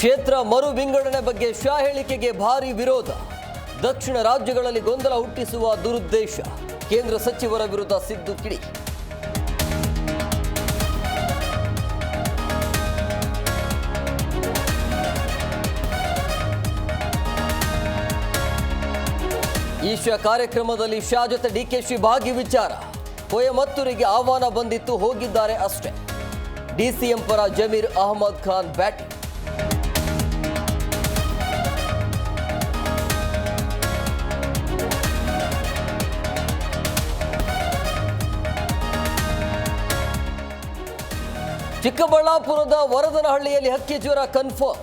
ಕ್ಷೇತ್ರ ಮರು ವಿಂಗಡಣೆ ಬಗ್ಗೆ ಶಾ ಹೇಳಿಕೆಗೆ ಭಾರಿ ವಿರೋಧ. ದಕ್ಷಿಣ ರಾಜ್ಯಗಳಲ್ಲಿ ಗೊಂದಲ ಹುಟ್ಟಿಸುವ ದುರುದ್ದೇಶ. ಕೇಂದ್ರ ಸಚಿವರ ವಿರುದ್ಧ ಸಿದ್ದು ಕಿಡಿ. ಈಶಾ ಕಾರ್ಯಕ್ರಮದಲ್ಲಿ ಶಾ ಜೊತೆ ಡಿಕೆಶಿ ಭಾಗಿ ವಿಚಾರ. ಕೊಯಮತ್ತೂರಿಗೆ ಆಹ್ವಾನ ಬಂದಿತ್ತು, ಹೋಗಿದ್ದಾರೆ ಅಷ್ಟೇ. ಡಿಸಿಎಂ ಪರ ಜಮೀರ್ ಅಹಮದ್ ಖಾನ್ ಬ್ಯಾಟಿಂಗ್. ಚಿಕ್ಕಬಳ್ಳಾಪುರದ ವರದನಹಳ್ಳಿಯಲ್ಲಿ ಹಕ್ಕಿ ಜ್ವರ ಕನ್ಫರ್ಮ್.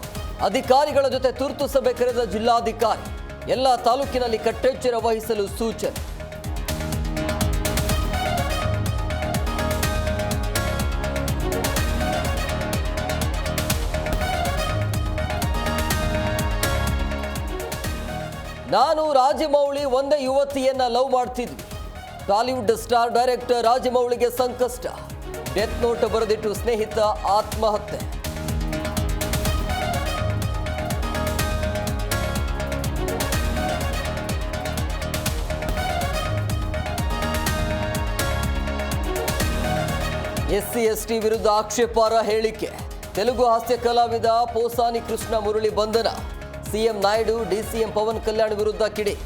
ಅಧಿಕಾರಿಗಳ ಜೊತೆ ತುರ್ತು ಸಭೆ ಕರೆದ ಜಿಲ್ಲಾಧಿಕಾರಿ. ಎಲ್ಲ ತಾಲೂಕಿನಲ್ಲಿ ಕಟ್ಟೆಚ್ಚರ ವಹಿಸಲು ಸೂಚನೆ. ನಾನು ರಾಜಮೌಳಿ ಒಂದೇ ಯುವತಿಯನ್ನ ಲವ್ ಮಾಡ್ತಿದ್ವಿ. ಟಾಲಿವುಡ್ ಸ್ಟಾರ್ ಡೈರೆಕ್ಟರ್ ರಾಜಮೌಳಿಗೆ ಸಂಕಷ್ಟ. ಡೆತ್ ನೋಟ್ ಬರೆದಿಟ್ಟು ಸ್ನೇಹಿತ ಆತ್ಮಹತ್ಯೆ. SC/ST ವಿರುದ್ಧ ಆಕ್ಷೇಪಾರ್ಹ ಹೇಳಿಕೆ. ತೆಲುಗು ಹಾಸ್ಯ ಕಲಾವಿದ ಪೋಸಾನಿ ಕೃಷ್ಣ ಮುರಳಿ ಬಂಧನ. ಸಿಎಂ ನಾಯ್ಡು, ಡಿಸಿಎಂ ಪವನ್ ಕಲ್ಯಾಣ್ ವಿರುದ್ಧ ಕಿಡಿ.